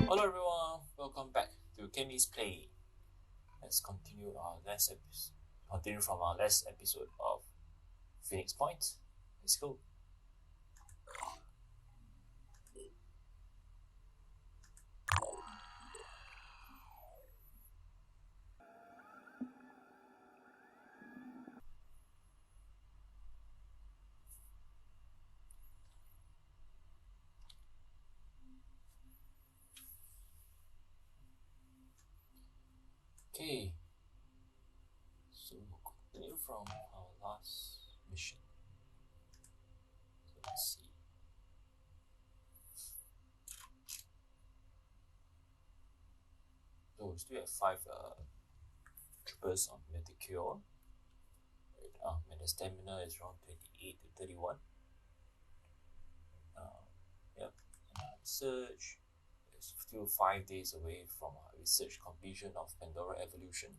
Hello everyone, welcome back to Kenny's Play. Let's continue from our last episode of Phoenix Point. Let's go. Okay, so we'll continue from our last mission. So let's see. So we still have 5 troopers on Meticure. And the stamina is around 28 to 31. Yep. Search is still 5 days away from our research completion of Pandora evolution.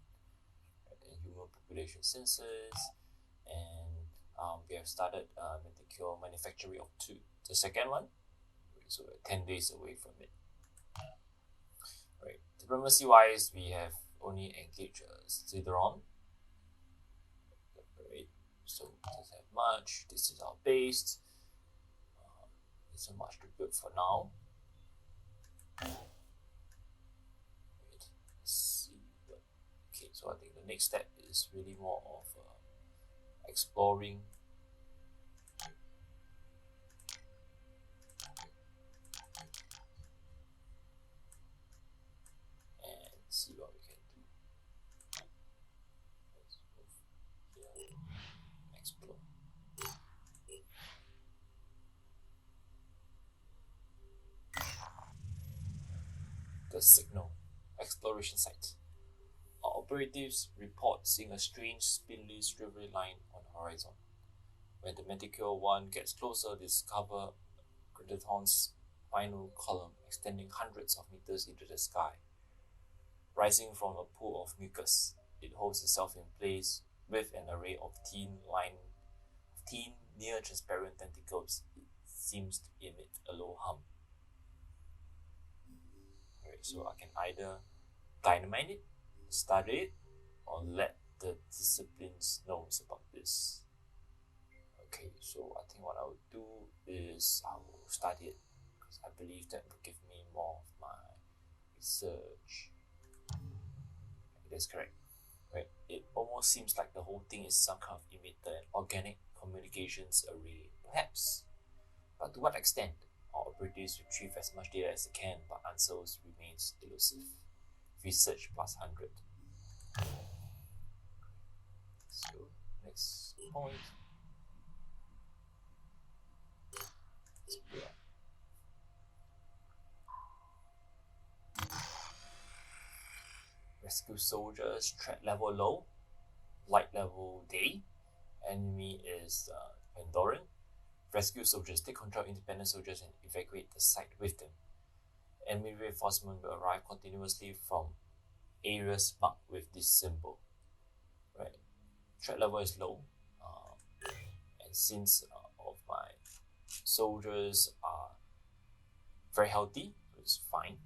And human population census, and we have started Meticure manufacturing of 2. The second one, so we're 10 days away from it. Right. Diplomacy wise, we have only engaged Sidron. Right. So it doesn't have much. This is our base. Isn't much to build for now. Right. Let's see. Okay, so I think the next step is really more of exploring and see what we can do. Let's move here, explore. The signal exploration site. Our operatives report seeing a strange spindly swivelly line on the horizon. When the Meticure 1 gets closer, they discover Gradaton's final column extending hundreds of meters into the sky. Rising from a pool of mucus, it holds itself in place with an array of thin, near-transparent tentacles. It seems to emit a low hum. Right, so I can either dynamite it, study it, or let the disciplines know about this. Okay, so I think what I will do is I will study it, because I believe that will give me more of my research. That's correct. Right? It almost seems like the whole thing is some kind of emitter, an organic communications array, perhaps. But to what extent? Our operatives retrieve as much data as they can, but answers remains elusive. Research plus 100. So next point. Rescue soldiers, threat level low, light level day. Enemy is Pandoran. Rescue soldiers take control of independent soldiers and evacuate the site with them. Enemy reinforcement will arrive continuously from areas marked with this symbol. Right. Threat level is low, and since all of my soldiers are very healthy, it's fine.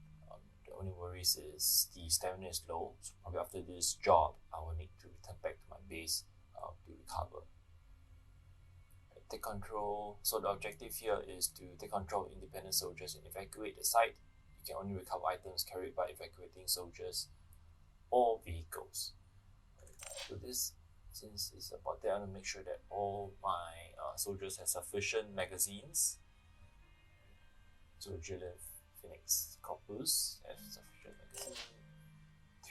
The only worries is the stamina is low, so probably after this job, I will need to return back to my base to recover. Take control. So the objective here is to take control of independent soldiers and evacuate the site. You can only recover items carried by evacuating soldiers or vehicles. So this, since it's about that, I want to make sure that all my soldiers have sufficient magazines. So Jillian, Phoenix, Corpus have sufficient magazine.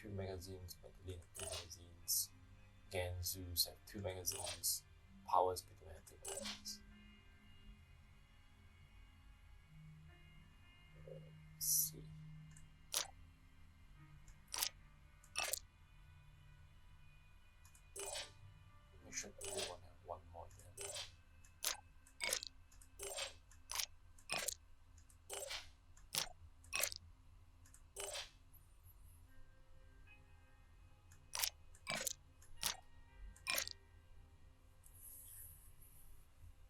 2 magazines, Magdalene have 2 magazines. Ganzus have 2 magazines. Powers between have 2 magazines. Let's see. Make sure everyone have 1 more there.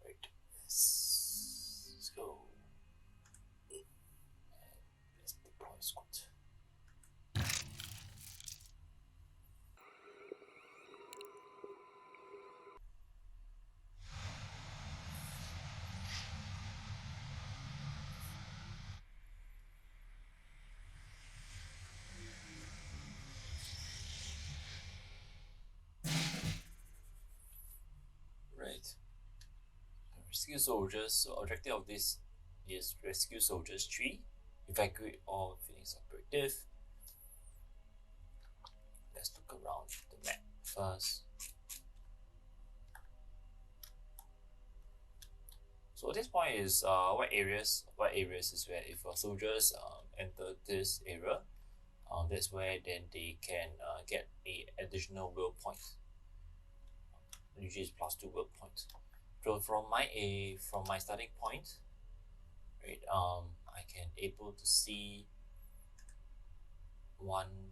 Right. Let's go. rescue soldiers. So objective of this is rescue soldiers 3. Evacuate all Phoenix operative. Let's look around the map first. So this point is what areas is where if soldiers enter this area, that's where then they can get a additional will point. Usually it's +2 will points. So from my starting point, right, I can able to see one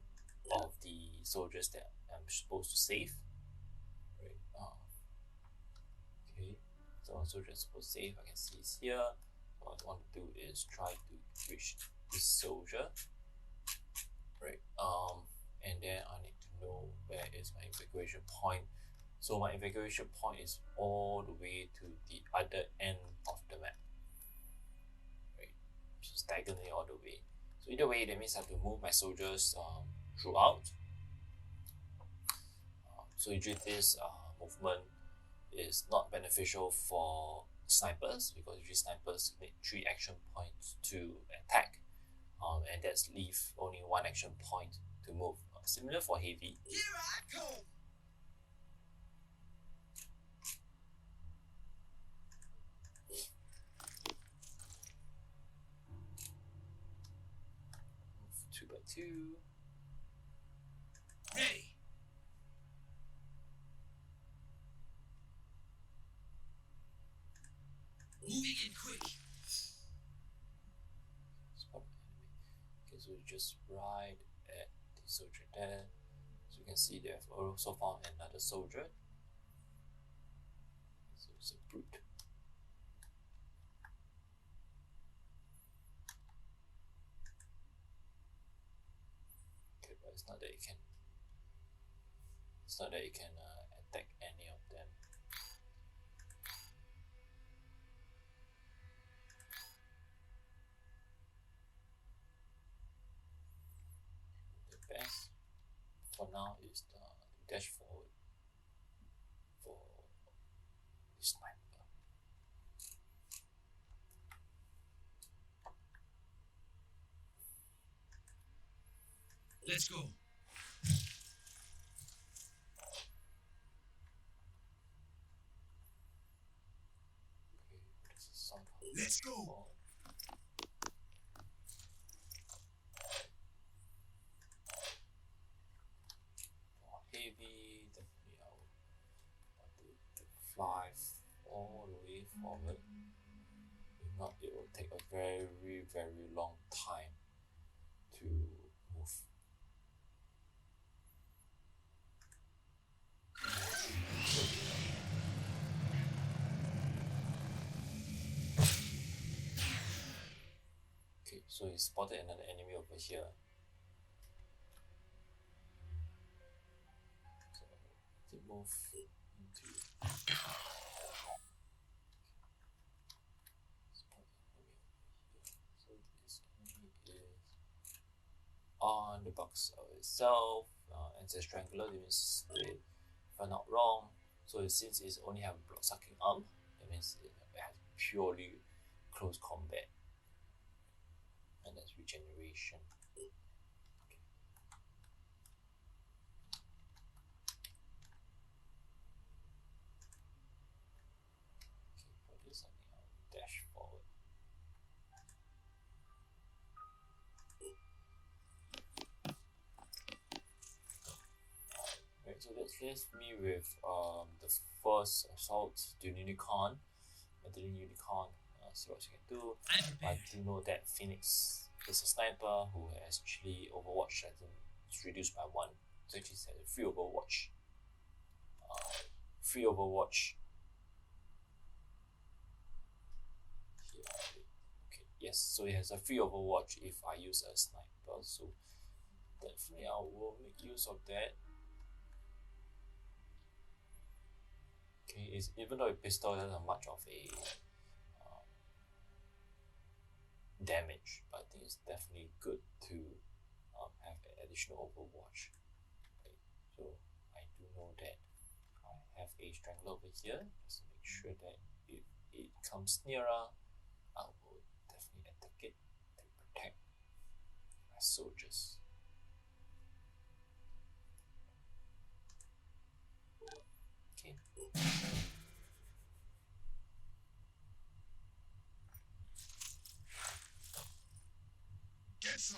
of the soldiers that I'm supposed to save. Right. Okay. So soldiers supposed to save. I can see it's here. What I want to do is try to reach this soldier. Right. And then I need to know where is my evacuation point. So my evacuation point is all the way to the other end of the map. Right. Just diagonally all the way. So either way, that means I have to move my soldiers throughout. So usually this movement is not beneficial for snipers because usually snipers need 3 action points to attack, and that's leave only 1 action point to move. Similar for heavy. Here I come. Move 2 by 2. Ready. Moving in quick. Spot enemy. Okay, so just right at the soldier there. So you can see they have also found another soldier. So it's a brute. Okay, but it's not that you can. It's not that you can attack any of them. The best for now is the dash forward for the sniper. Let's go. Let's go. For heavy, definitely I will want to fly all the way forward. If not, it will take a very, very long time to move. Okay, so he spotted another enemy over here. So to move into spot enemy over here. So this enemy is on the box of itself, and it's a strangler. That means if I'm not wrong. So since it only have blood sucking arm, that means it has purely close combat. And that's regeneration. Okay. For this, I think I'll dash forward. Right, so that leaves me with the first assault, the unicorn. The unicorn. See what you can do. I do know that Phoenix is a sniper who has actually Overwatch. I think it's reduced by 1. So actually it's a free Overwatch. Free Overwatch. Here. Okay, yes. So it has a free Overwatch if I use a sniper. So definitely I will make use of that. Okay, even though a pistol doesn't have much of a damage, but I think it's definitely good to have an additional Overwatch. Okay, so I do know that I have a strangler over here, just to make sure that if it comes nearer, I will definitely attack it to protect my soldiers. Okay. Get some.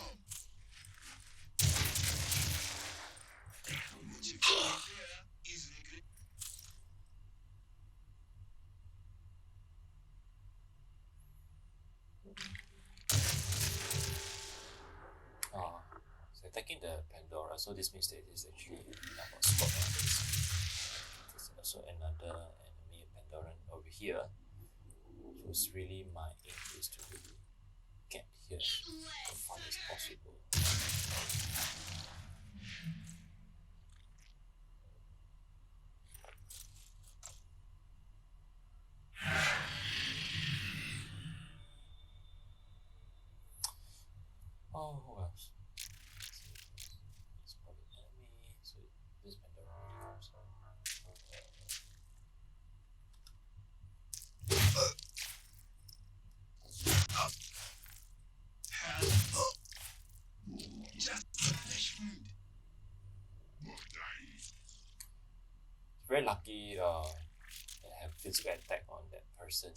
So attacking the Pandora, so this means that it is actually about spot on this. There's also another enemy Pandoran over here. So it's really my aim is to really get here as far as possible. Oh, who else? It's probably enemy. So this Pandora already comes on. Very lucky that I have physical attack on that person.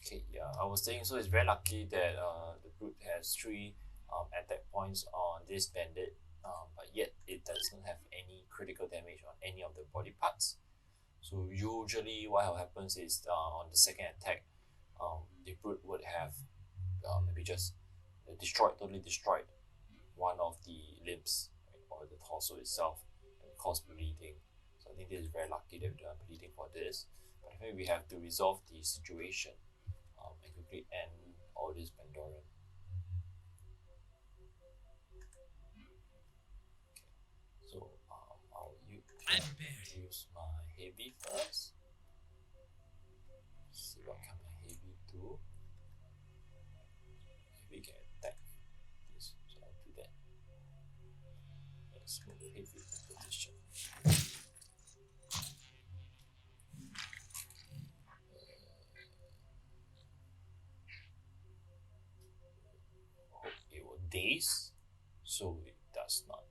Okay, yeah, I was saying, so it's very lucky that the brute has 3 attack points on this bandit, but yet it doesn't have any critical damage on any of the body parts. So usually what happens is on the second attack, the brute would have maybe just totally destroyed one of the limbs, right, or the torso itself, and cause bleeding. So I think this is very lucky that we don't have bleeding for this. But I think we have to resolve the situation and quickly end all this Pandoran. So I'll use my heavy first. See what can my heavy do. Heavy can attack this, so I'll do that. Let's move the heavy position. Hope it will daze, so it does not.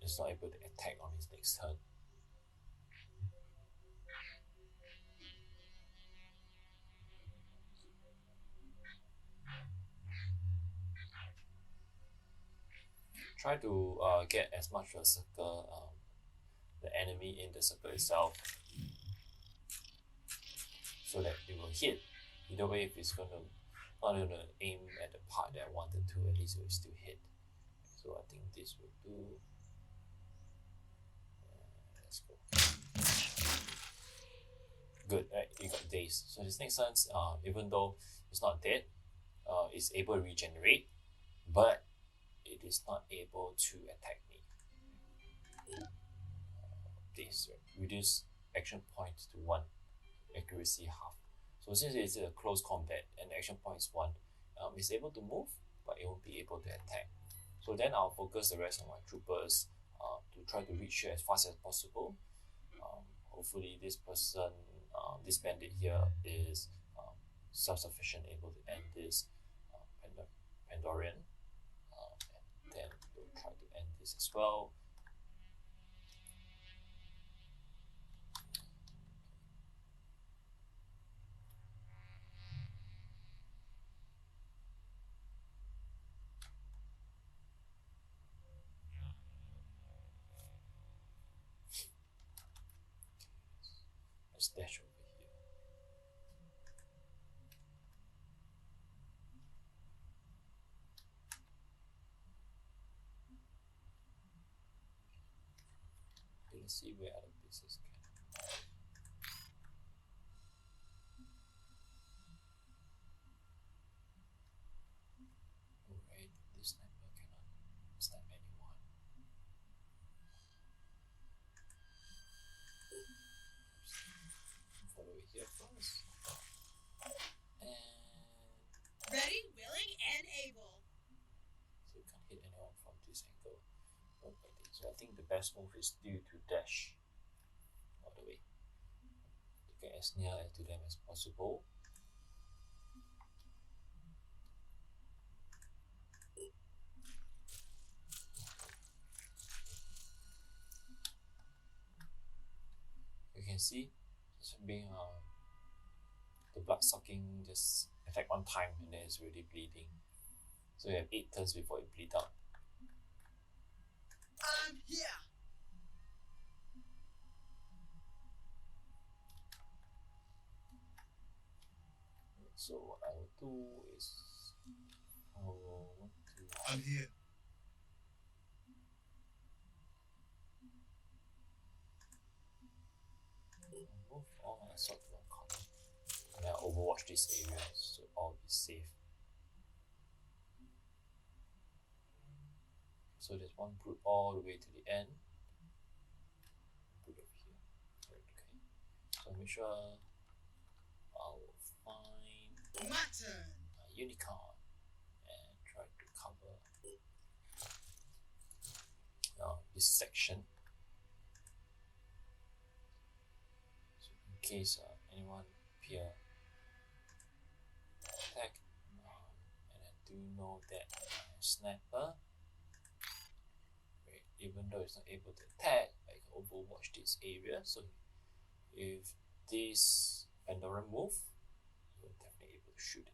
It's not able to attack on his next turn. Try to get as much of a circle, the enemy in the circle itself, so that it will hit. Either way, if it's not gonna aim at the part that I wanted to, at least it will still hit. So I think this will do. Let's go. Good, right? You got dazed. So this next turn, even though it's not dead, it's able to regenerate, but it is not able to attack me. This reduce action point to 1, accuracy half. So since it's a close combat and the action point is 1, it's able to move, but it won't be able to attack. So then I'll focus the rest of my troopers to try to reach here as fast as possible. Hopefully this person, this bandit here is self-sufficient, able to end this Pandorian. And then we'll try to end this as well. Let's dash over here. Okay, let's see where other pieces can. Alright, this sniper cannot snipe anyone. Follow it here first. And Ready? can't hit anyone from this angle. Not like this. So I think the best move is due to dash all the way to get as near to them as possible. You can see just being the blood sucking just attack one time and then it's already bleeding. So you have 8 turns before it bleed out. I'm here. So what I will do is I will want to I'm here. move all my assault to one corner. And then I'll overwatch this area so all is safe. So there's one brute all the way to the end. Brute over here. Okay. So make sure I'll find My turn. a unicorn and try to cover this section. So in case anyone appear attack, and I do know that my sniper, right, even though it's not able to attack, I can overwatch this area. So if this Pandora move, you're definitely able to shoot it.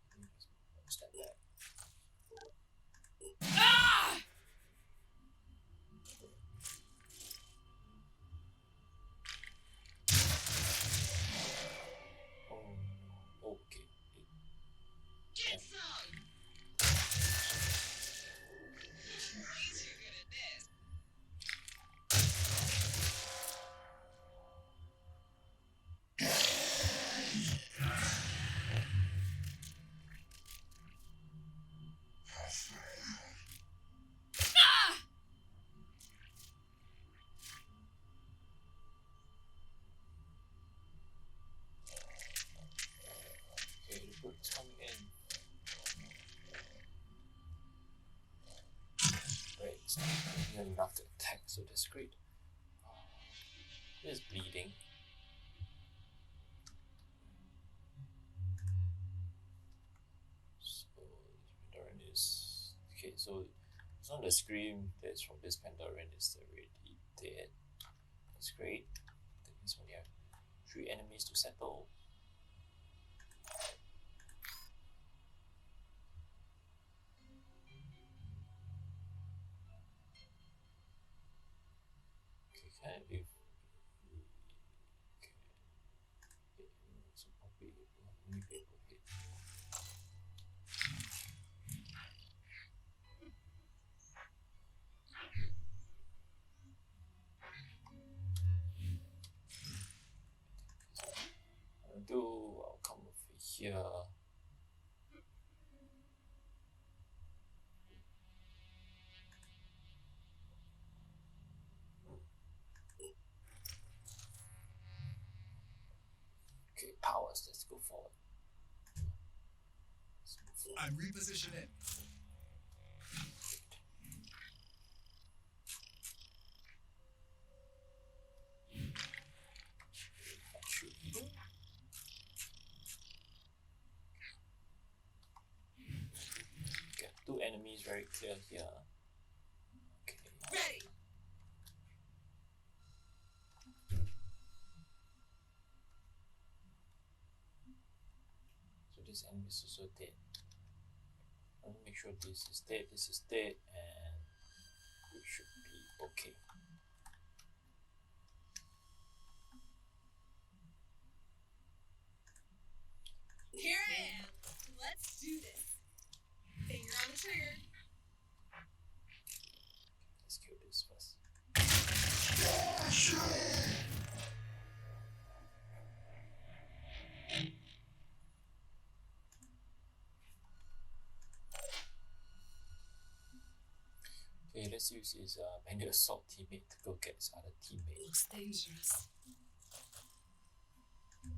Okay, just one step back. Oh no. Okay. Get some. Way too good at this. Okay, the brute's coming in. Right, it's not near enough to attack, so that's great. It's bleeding. So this Pandaren is okay. So it's not the scream that's from this Pandaren is already dead. That's great. That means we have 3 enemies to settle. Okay, kind of if we can hit him, so probably only be able to hit. I'll come over here. Okay, powers, let's go forward. Let's move forward. I'm repositioning. Shoot. Okay, 2 enemies very clear here. Okay. Ready. So this enemy is also dead. Let me make sure this is dead, and we should be okay. Here I am. Let's do this. Finger on the trigger. Let's kill this first. Okay, let's let's use his manual assault teammate to go get his other teammate. Looks dangerous. Damn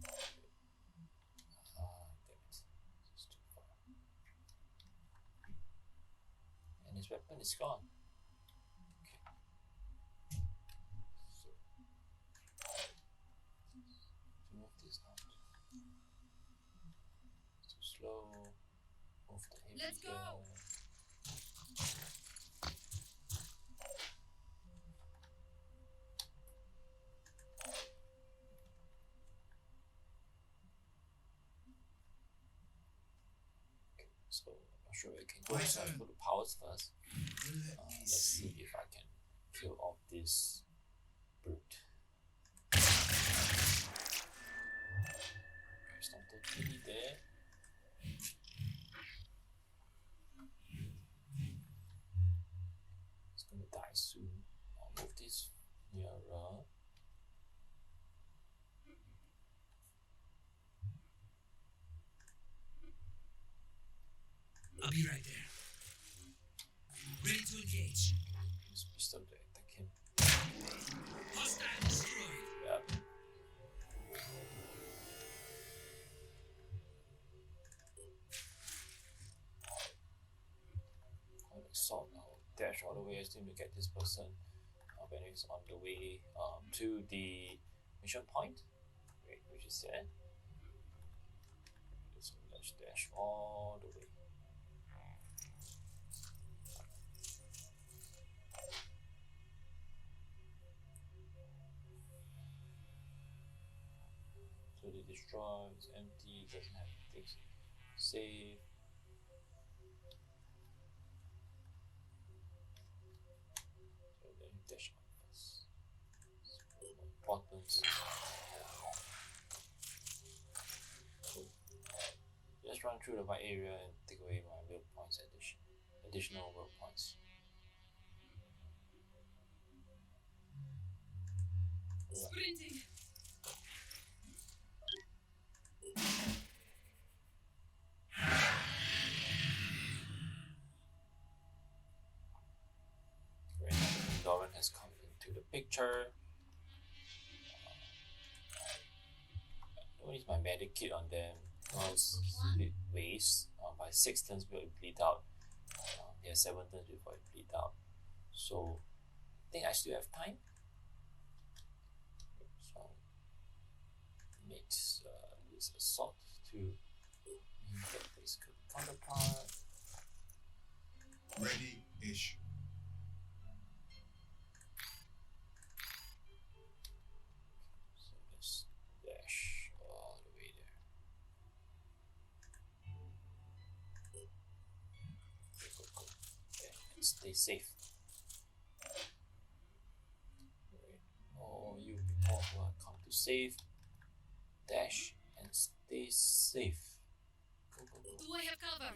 it. It's too far. And his weapon is gone. Okay. So, to move this out. Too slow. Move the heavy Let's go. there. So I'm not sure I can go inside for the powers first. Let's see if I can kill off this brute. It's not totally there. It's gonna die soon. I'll move this nearer. I'll be right there. Ready to engage. Use pistol to attack him. Hostile destroyed. Yep. I'll assault. I'll dash all the way as soon to get this person when he's on the way to the mission point. Wait, which is there. So let's dash all the way. So they destroy, it's empty, doesn't have things save. So then you dash out first. It's more important. So just run through the white area and take away my will points additional will points. Sprinting. Doran has come into the picture. I don't use my medic kit on them because it wastes. By 6 turns will bleed out. They have 7 turns before it bleed out. So I think I still have time. So make this assault to get this counterpart. Ready-ish. So let's dash all the way there. Go. Okay, and stay safe. Right. Oh, you people who have come to save. Dash and stay safe. Go. Do I have cover?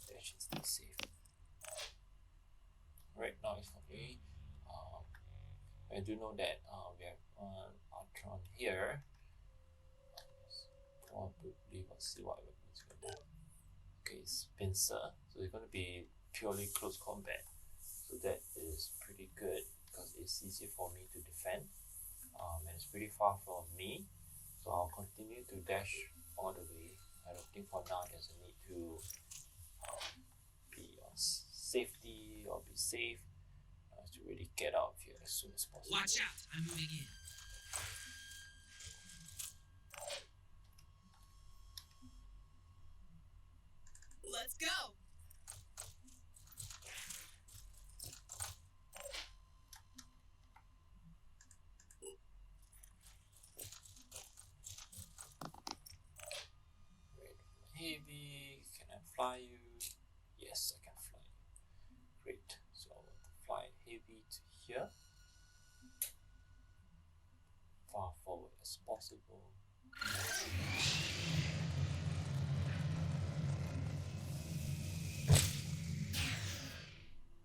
Dash and stay safe. Right now it's for me. I do know that we have one Ultron here. Probably let's see what weapons we have. Okay, Spencer. So it's going to be purely close combat. So that is pretty good because it's easy for me to defend. And it's pretty far from me. So I'll continue to dash all the way. I don't think for now there's a need to be on safety or be safe to really get out of here as soon as possible. Watch out, I'm moving in. Let's go. Wait, heavy, can I fly you? Yes, I can fly you. Great, so I want to fly heavy to here. Far forward as possible.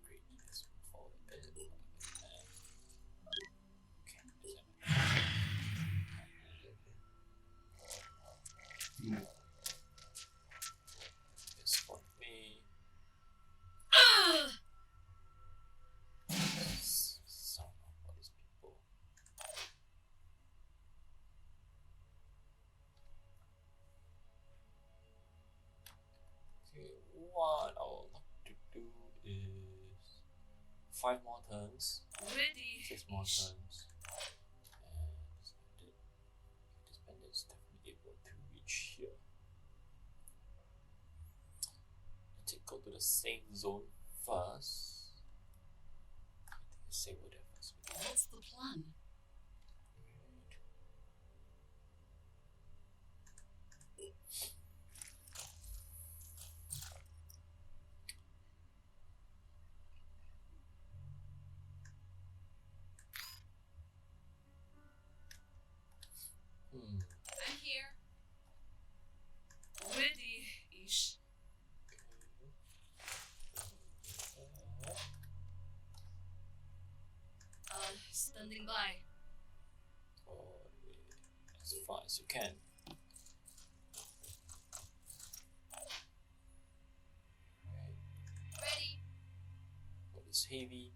Great, let's move forward a bit. Okay, there's an It's for me. Sound of all these people. Okay, what I would like to do is 5 more turns, Ready. 6 more turns, and this bandit is definitely able to reach here. Let's go to the safe zone first. I think it's safer there first. What's the plan? I'm here. Ready-ish. Standing by. As far as you can. Ready. What is heavy?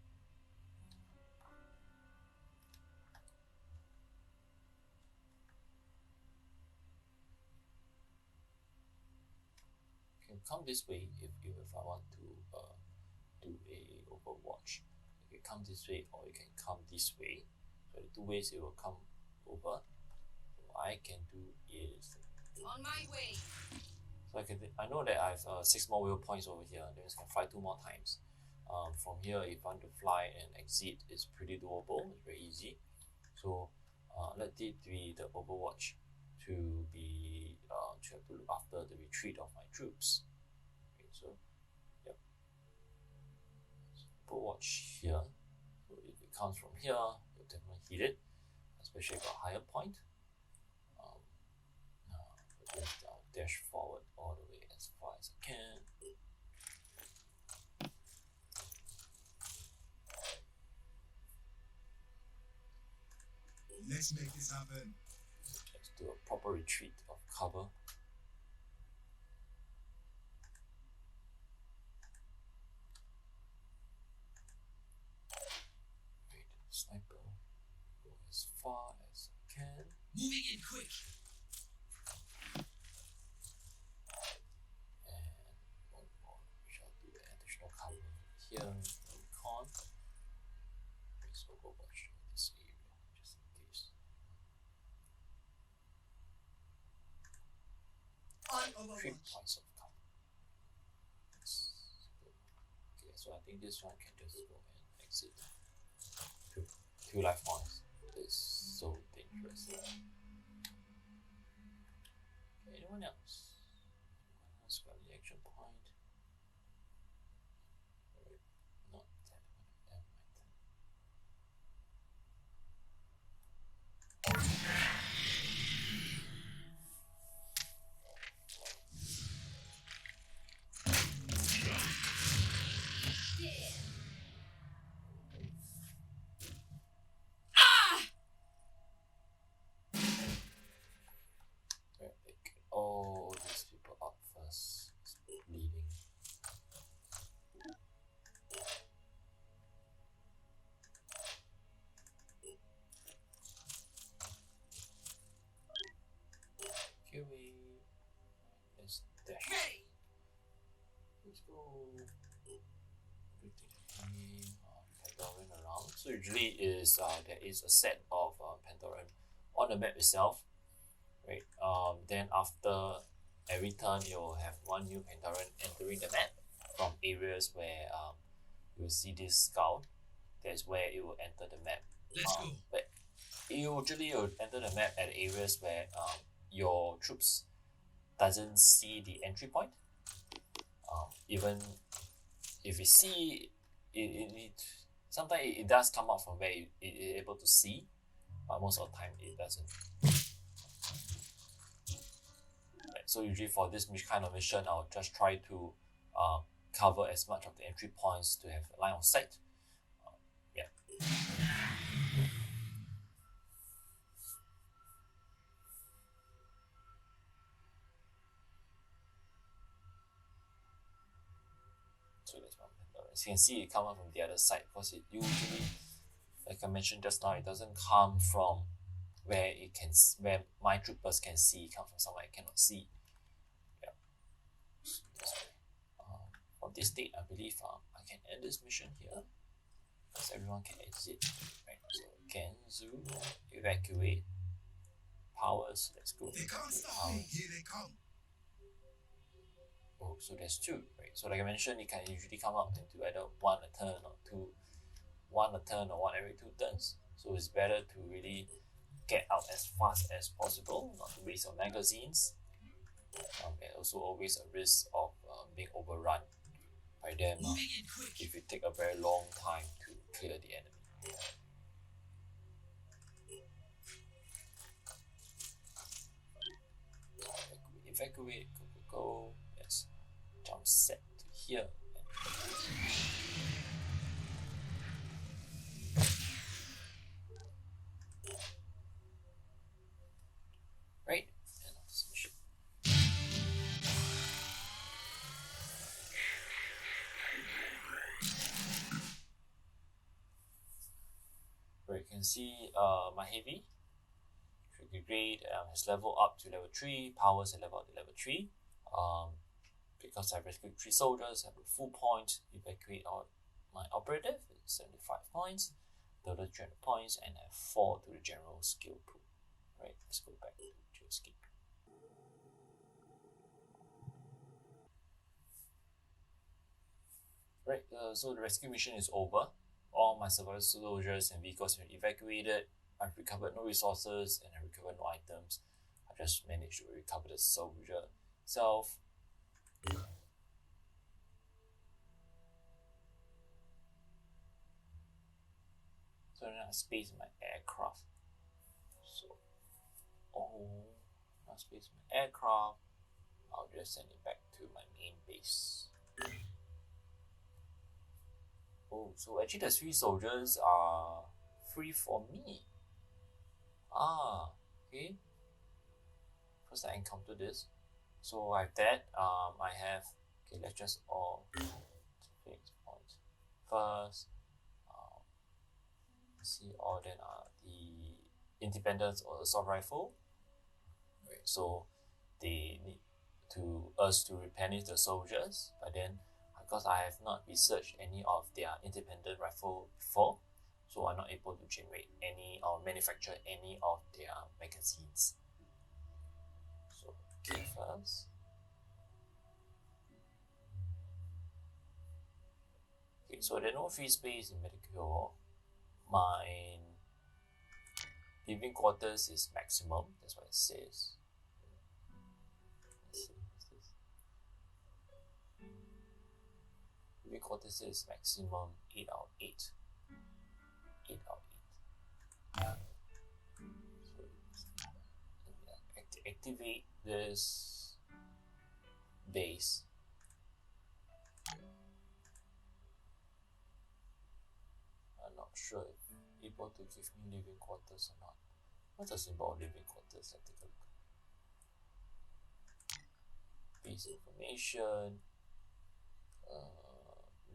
You can come this way if I want to do a overwatch. You can come this way or you can come this way. So the 2 ways it will come over. So what I can do is On my way. so I know that I have 6 more wheel points over here. Then I can fly 2 more times. From here, if I want to fly and exit, it's pretty doable. It's very easy. So let it be the overwatch to be to have to look after the retreat of my troops. Okay, so yep. Overwatch here. So if it comes from here, you'll definitely hit it, especially if a higher point. I'll dash forward all the way as far as I can. Let's make this happen. Let's do a proper retreat of cover. Wait, sniper. Go as far as I can. Moving in quick. And one more. We shall do the additional cover here. Recon. Let's overwatch this area just in case. On 3 overwatch. points of cover. Okay, so I think this one can just go and exit. 2 life points. It's so dangerous. Okay, anyone else? Anyone else got the action point? Alright, not that one. Never mind. Alright, pick all these people up first. It's bleeding. Kiwi. Let's dash. Ready. Let's go. Everything Pandoran around. So usually is there is a set of Pandoran on the map itself, right? Then after every turn you will have 1 new Pandoran entering the map from areas where you will see this skull. That's where it will enter the map. Let's go. But usually you will enter the map at areas where your troops doesn't see the entry point. Even if you see it sometimes it does come out from where it is able to see, but most of the time it doesn't. Right, so usually for this kind of mission, I'll just try to cover as much of the entry points to have a line of sight. Yeah. So that's one Pandora. As you can see, it comes from the other side because it usually, like I mentioned just now, it doesn't come from where where my troopers can see. It comes from somewhere I cannot see. Yeah. So that's why. From this state, I believe I can end this mission here because everyone can exit. Right. So Genzu, evacuate, powers. Let's go. They can't Evacuate stop me. powers. Here they come. Oh, so there's two, right? So like I mentioned, it can usually come out into either one a turn or two, one a turn or one every 2 turns. So it's better to really get out as fast as possible, not to waste your magazines. And also always a risk of being overrun by them Moving in quick. if you take a very long time to clear the enemy. Evacuate, go. Let's jump set to here. Right, and this mission. Where you can see my heavy trigger grade has leveled up to level 3, powers have leveled up to level 3. Because I rescued 3 soldiers, I have a full point, evacuate out my operative, it's 75 points, total 300 points, and I have 4 to the general skill pool. Right, let's go back to escape. Right, so the rescue mission is over. All my survivor soldiers and vehicles have been evacuated. I've recovered no resources and I recovered no items. I just managed to recover the soldier itself. So then I space my aircraft. So, now space my aircraft. I'll just send it back to my main base. Oh, so actually the 3 soldiers are free for me. Okay. First I encounter this. So I have that. I have, okay, let's just all fix points first. See all then the independence or assault rifle. Right, so they need us to replenish the soldiers, but then because I have not researched any of their independent rifle before, so I'm not able to generate any or manufacture any of their magazines. So okay, first. Okay, so there's no free space in Medicure. My living quarters is maximum, that's what it says. Let's see, what's this? Living quarters is maximum 8 out of 8. 8 out of 8. So activate this base. I'm not sure if able to give me living quarters or not. What's the symbol of living quarters? Let's take a look. Base information.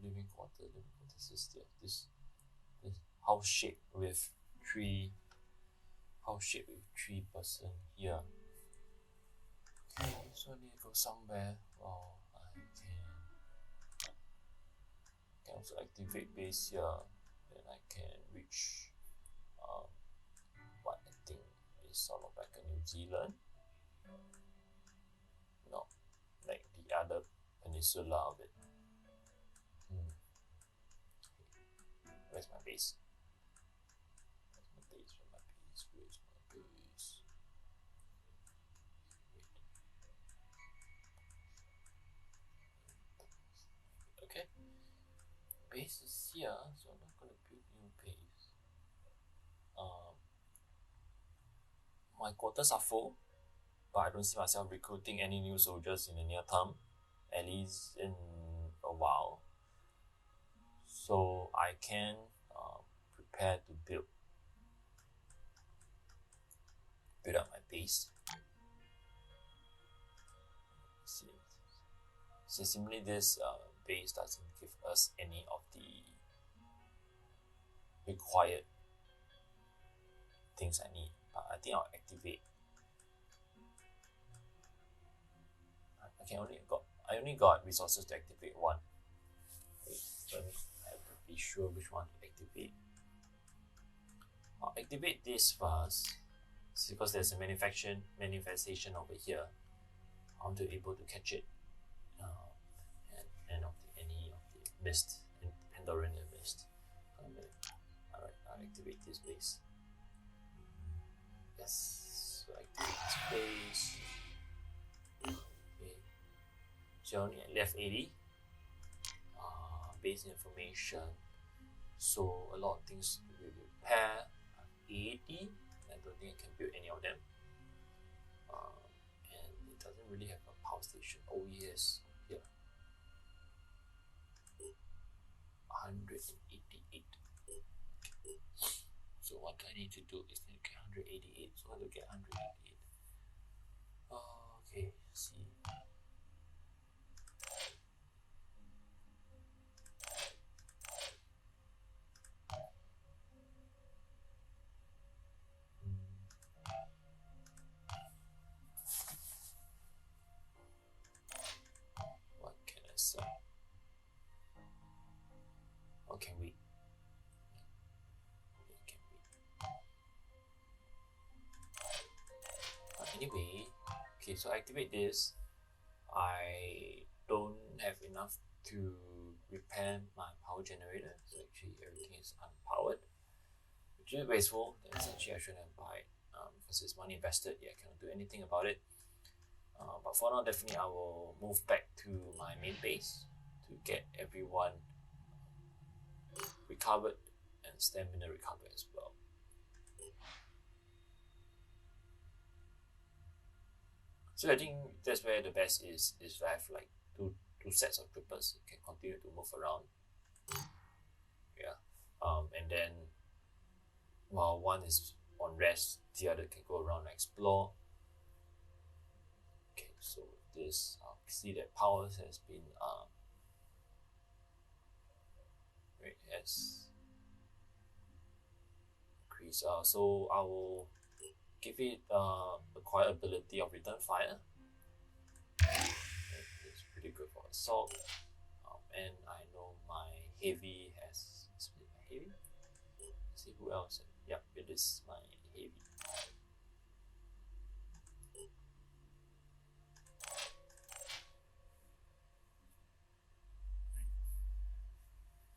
Living quarters is there. This house shape with 3 person here. Okay, so I need to go somewhere. Well, I can also activate base here. Then I can reach what I think is sort of like a New Zealand. No, like the other peninsula of it. Where's my base? Where's my base? Where's my base? Okay. Base is here, so I'm not gonna build new base. My quarters are full, but I don't see myself recruiting any new soldiers in the near term, at least in a while. So I can prepare to build up my base. See, so similarly this base doesn't give us any of the required things I need. But I think I'll activate. I only got resources to activate one. Okay, so I have to be sure which one to activate. I'll activate this first. It's because there's a manifestation over here. I want to be able to catch it. And any of the mist, and Pandorian mist. Alright, I'll activate this base. Yes, so activate this base. Okay. So I only left 80. Base information. So a lot of things to repair. 80. I don't think I can build any of them. And it doesn't really have a power station. Oh yes, here. 188. So what I need to do is to get 188. So how to get 188? Okay, see. What can I sell? Or can we? Can we? Anyway, okay, so activate this. I don't have enough to repair my power generator, so actually everything is unpowered, which is wasteful. Then essentially I shouldn't buy it because it's money invested. Yeah, I cannot do anything about it. But for now, definitely I will move back to my main base to get everyone recovered and stamina recovered as well. So I think that's where the best is to have like two sets of troopers. You can continue to move around. Yeah. And then while one is on rest, the other can go around and explore. Okay, so this I'll see that powers has been has increased. So I will give it acquire ability of return fire. It's pretty good for assault. And I know my heavy has my heavy. Let's see who else. Yep, it is my heavy.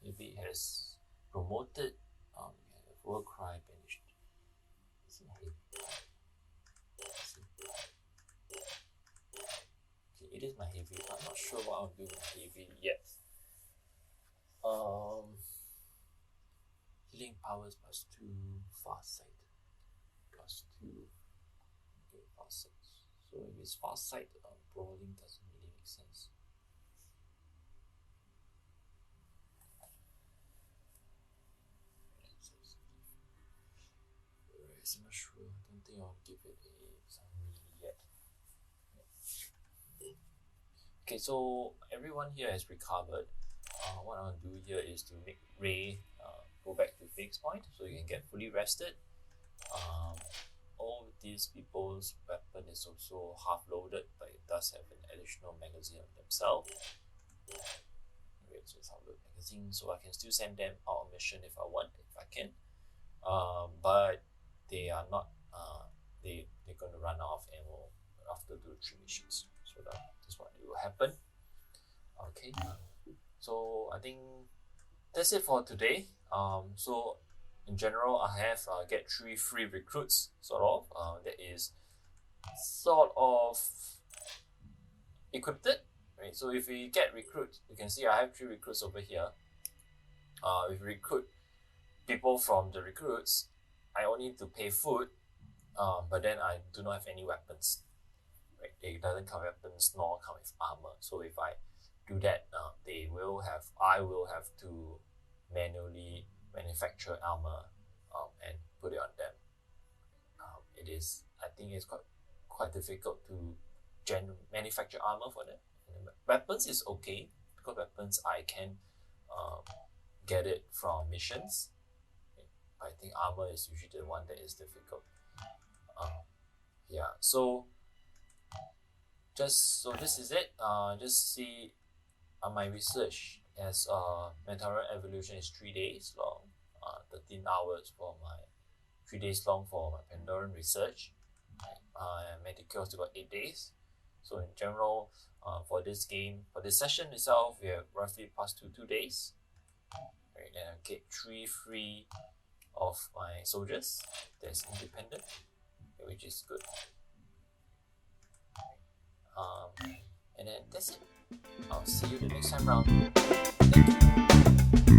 Heavy has promoted. We have war cry banished. It's my heavy. Okay, it is my heavy. I'm not sure what I'll do with my heavy yet. Healing powers +2, fast sight +2. Okay, fast sight. So if it's fast sight, brawling doesn't really make sense. I'm not sure. I don't think I'll give it a summary yet. Okay, so everyone here has recovered. What I'll do here is to make Ray go back to Phoenix Point so you can get fully rested. All these people's weapon is also half loaded, but it does have an additional magazine on themselves. Okay, so it's half loaded magazine, so I can still send them out on mission if I want, if I can. But they are not. They're going to run out of ammo after the 3 missions. So that's what will happen. Okay. So I think that's it for today. So in general, I have get 3 free recruits, sort of. That is sort of equipped, right? So if we get recruits, you can see I have 3 recruits over here. If we recruit people from the recruits, I only need to pay food, but then I do not have any weapons. Right? It doesn't come with weapons nor come with armor. So if I do that, I will have to manually manufacture armor and put it on them. I think it's quite difficult to manufacture armor for them. And weapons is okay difficult weapons, I can get it from missions. I think armor is usually the one that is difficult. Yeah, so this is it. Just see my research as mental evolution is 3 days long, 13 hours for my 3 days long for my Pandoran research. Medicure is about 8 days. So in general, for this game, for this session itself, we have roughly passed 2 days. Right, then I get 3 free of my soldiers that's independent, which is good. And then that's it. I'll see you the next time round. Thank you.